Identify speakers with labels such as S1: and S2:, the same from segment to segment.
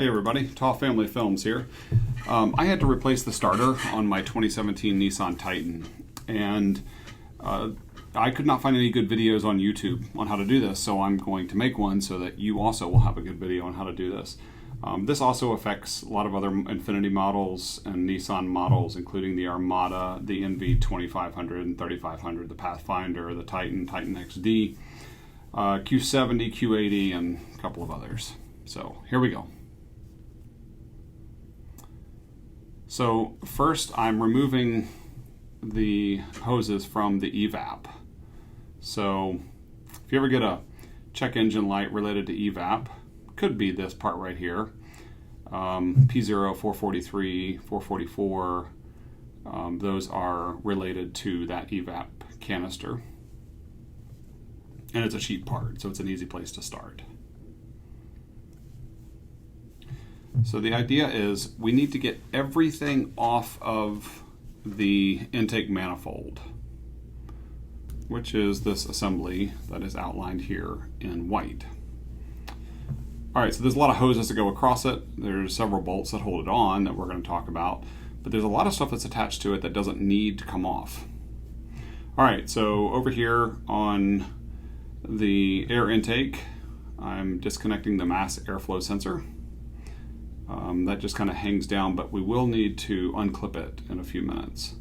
S1: Hey everybody, Tall Family Films here. I had to replace the starter on my 2017 Nissan Titan, and I could not find any good videos on YouTube on how to do this, so I'm going to make one so that you also will have a good video on how to do this. This also affects a lot of other Infiniti models and Nissan models, including the Armada, the NV 2500 and 3500, the Pathfinder, the Titan, Titan XD, Q70, Q80, and a couple of others. So here we go. So first I'm removing the hoses from the evap. So if you ever get a check engine light related to evap, could be this part right here, P0, 443, 444, those are related to that evap canister. And it's a cheap part, so it's an easy place to start. So the idea is we need to get everything off of the intake manifold, which is this assembly that is outlined here in white. All right, so there's a lot of hoses that go across it. There's several bolts that hold it on that we're going to talk about, but there's a lot of stuff that's attached to it that doesn't need to come off. All right, so over here on the air intake, I'm disconnecting the mass airflow sensor. That just kind of hangs down, but we will need to unclip it in a few minutes.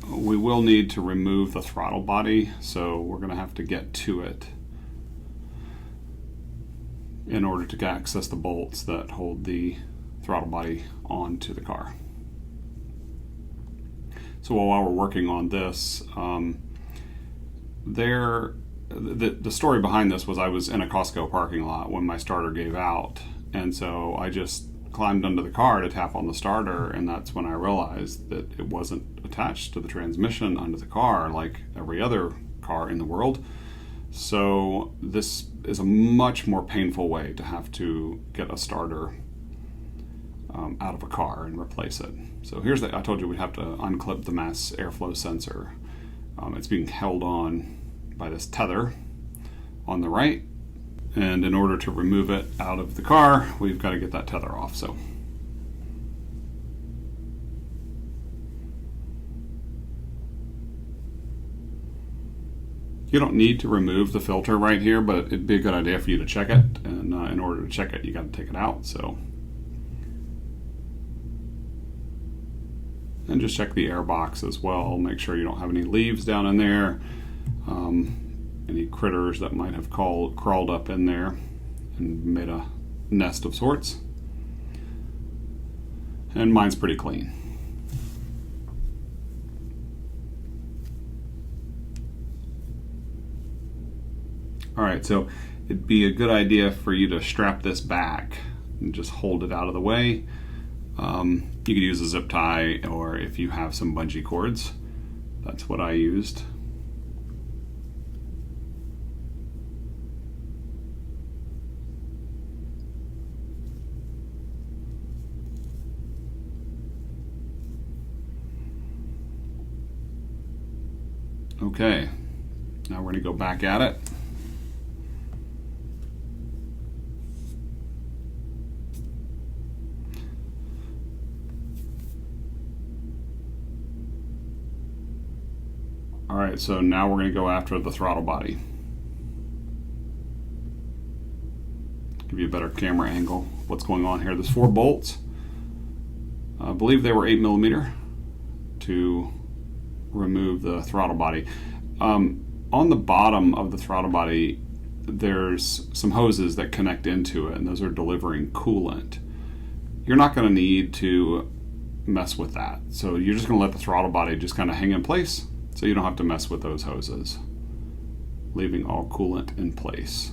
S1: We will need to remove the throttle body, so we're going to have to get to it in order to access the bolts that hold the throttle body onto the car. So while we're working on this, the story behind this was I was in a Costco parking lot when my starter gave out, and so I just climbed under the car to tap on the starter, and that's when I realized that it wasn't attached to the transmission under the car like every other car in the world. So this is a much more painful way to have to get a starter out of a car and replace it. So here's I told you we'd have to unclip the mass airflow sensor. It's being held on by this tether on the right, and in order to remove it out of the car, we've got to get that tether off. So you don't need to remove the filter right here, but it'd be a good idea for you to check it, and in order to check it you got to take it out. So, and just check the air box as well, make sure you don't have any leaves down in there, any critters that might have crawled up in there and made a nest of sorts. And mine's pretty clean. All right, so it'd be a good idea for you to strap this back and just hold it out of the way. You could use a zip tie, or if you have some bungee cords, that's what I used. Okay, now we're going to go back at it. All right, so now we're going to go after the throttle body. Give you a better camera angle of what's going on here. There's 4 bolts. I believe they were 8mm to remove the throttle body. On the bottom of the throttle body, there's some hoses that connect into it, and those are delivering coolant. You're not going to need to mess with that. So you're just going to let the throttle body just kind of hang in place, so you don't have to mess with those hoses, leaving all coolant in place.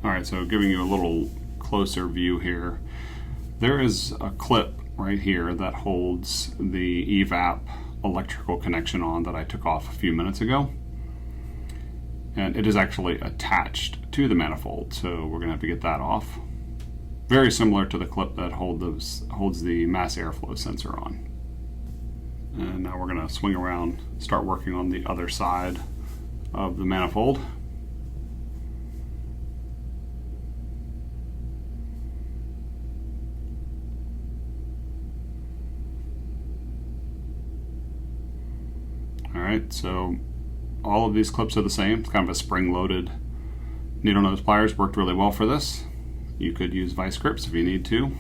S1: All right, so giving you a little closer view here. There is a clip right here that holds the evap electrical connection on that I took off a few minutes ago. And it is actually attached to the manifold, so we're gonna have to get that off. Very similar to the clip that holds the mass airflow sensor on. And now we're gonna swing around, start working on the other side of the manifold. All right, so all of these clips are the same. It's kind of a spring-loaded needle nose pliers. Worked really well for this. You could use vice grips if you need to.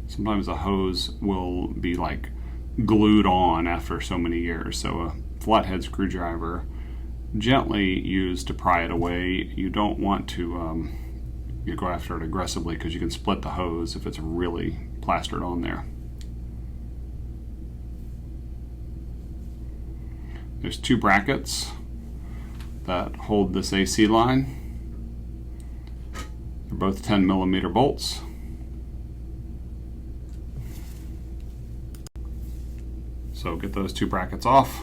S1: Sometimes a hose will be like glued on after so many years. So a flathead screwdriver gently used to pry it away. You don't want to you go after it aggressively because you can split the hose if it's really plastered on there. There's two brackets that hold this AC line. They're both 10mm bolts. So get those two brackets off.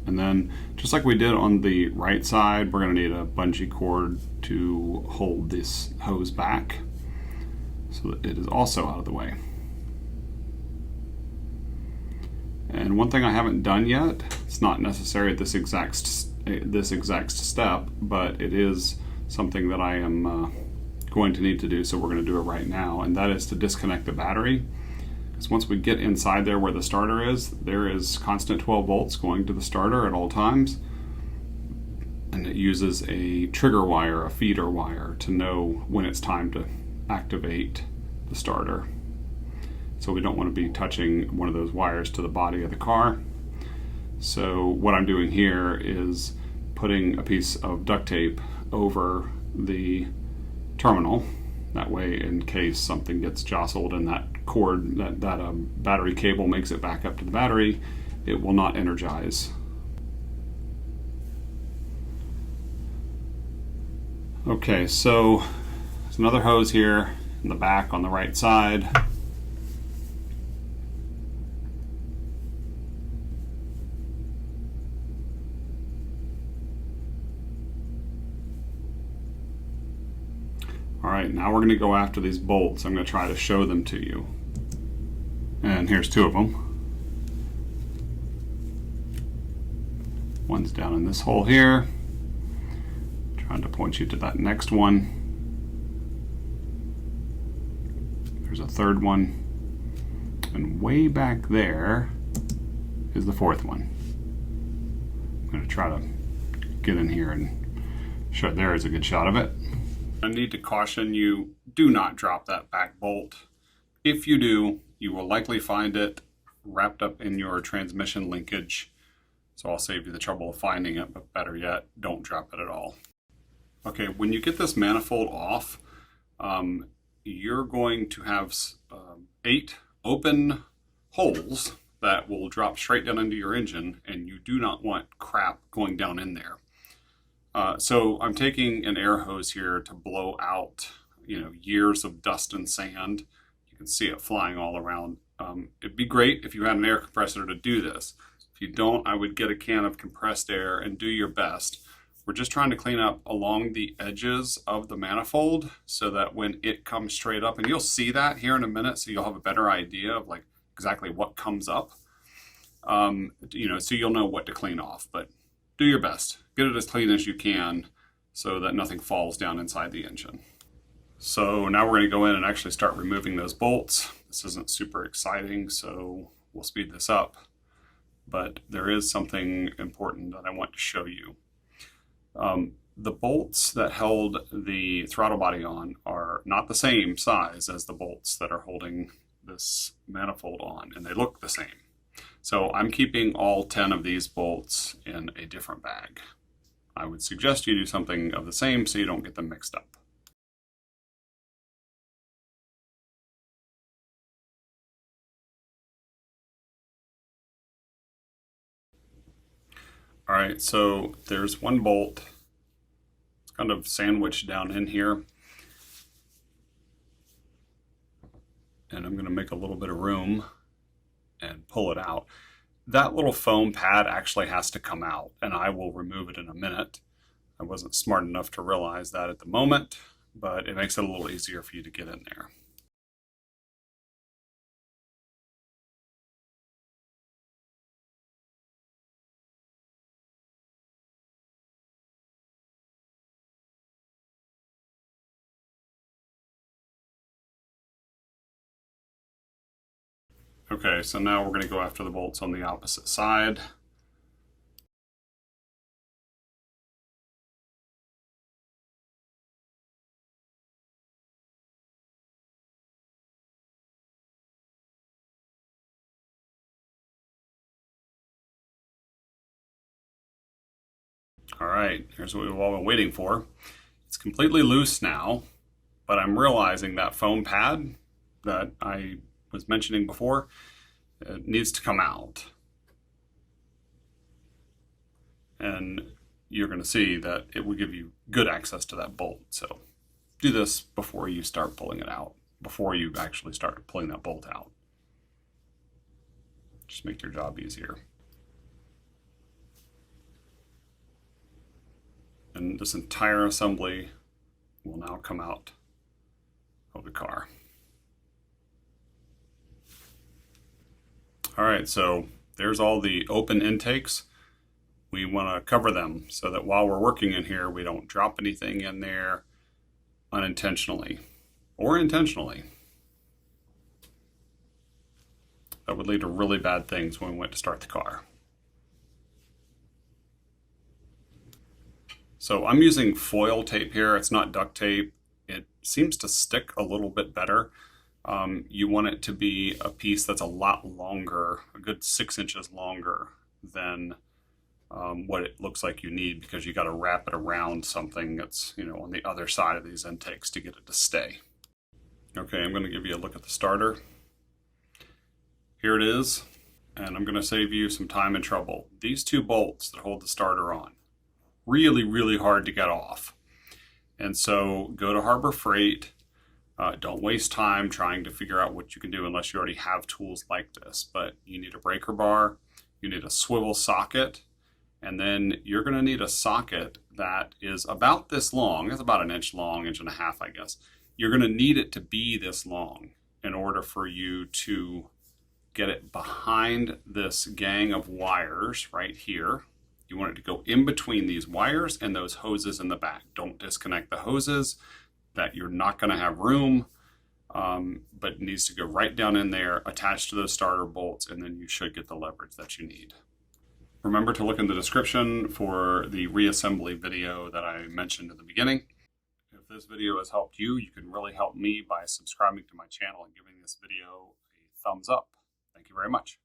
S1: And then, just like we did on the right side, we're going to need a bungee cord to hold this hose back so that it is also out of the way. And one thing I haven't done yet, it's not necessary at this exact step, but it is something that I am going to need to do, so we're going to do it right now, and that is to disconnect the battery. Because once we get inside there where the starter is, there is constant 12 volts going to the starter at all times, and it uses a trigger wire, a feeder wire, to know when it's time to activate the starter. So we don't want to be touching one of those wires to the body of the car. So what I'm doing here is putting a piece of duct tape over the terminal. That way, in case something gets jostled and that cord, that battery cable makes it back up to the battery, it will not energize. Okay, so there's another hose here in the back on the right side. All right, now we're going to go after these bolts. I'm going to try to show them to you. And here's two of them. One's down in this hole here. Trying to point you to that next one. There's a third one. And way back there is the fourth one. I'm going to try to get in here and show. There is a good shot of it. I need to caution you, do not drop that back bolt. If you do, you will likely find it wrapped up in your transmission linkage. So I'll save you the trouble of finding it, but better yet, don't drop it at all. Okay, when you get this manifold off, you're going to have 8 open holes that will drop straight down into your engine, and you do not want crap going down in there. So I'm taking an air hose here to blow out, years of dust and sand. You can see it flying all around. It'd be great if you had an air compressor to do this. If you don't, I would get a can of compressed air and do your best. We're just trying to clean up along the edges of the manifold so that when it comes straight up, and you'll see that here in a minute, so you'll have a better idea of like exactly what comes up, so you'll know what to clean off. But do your best. Get it as clean as you can so that nothing falls down inside the engine. So now we're going to go in and actually start removing those bolts. This isn't super exciting, so we'll speed this up. But there is something important that I want to show you. The bolts that held the throttle body on are not the same size as the bolts that are holding this manifold on, and they look the same. So I'm keeping all 10 of these bolts in a different bag. I would suggest you do something of the same so you don't get them mixed up. All right, so there's one bolt. It's kind of sandwiched down in here. And I'm going to make a little bit of room and pull it out. That little foam pad actually has to come out, and I will remove it in a minute. I wasn't smart enough to realize that at the moment, but it makes it a little easier for you to get in there. Okay, so now we're going to go after the bolts on the opposite side. All right, here's what we've all been waiting for. It's completely loose now, but I'm realizing that foam pad that I was mentioning before, it needs to come out. And you're going to see that it will give you good access to that bolt. So do this before you start pulling it out, before you actually start pulling that bolt out. Just make your job easier. And this entire assembly will now come out of the car. All right, so there's all the open intakes. We want to cover them so that while we're working in here, we don't drop anything in there unintentionally or intentionally. That would lead to really bad things when we went to start the car. So I'm using foil tape here. It's not duct tape. It seems to stick a little bit better. You want it to be a piece that's a lot longer, a good 6 inches longer than what it looks like you need, because you got to wrap it around something that's, on the other side of these intakes to get it to stay. Okay, I'm going to give you a look at the starter. Here it is, and I'm going to save you some time and trouble. These two bolts that hold the starter on, really, really hard to get off. And so go to Harbor Freight. Don't waste time trying to figure out what you can do unless you already have tools like this. But you need a breaker bar, you need a swivel socket, and then you're going to need a socket that is about this long. It's about 1 inch long, 1.5 inches, I guess. You're going to need it to be this long in order for you to get it behind this gang of wires right here. You want it to go in between these wires and those hoses in the back. Don't disconnect the hoses, that you're not going to have room, but it needs to go right down in there, attached to those starter bolts, and then you should get the leverage that you need. Remember to look in the description for the reassembly video that I mentioned at the beginning. If this video has helped you, you can really help me by subscribing to my channel and giving this video a thumbs up. Thank you very much.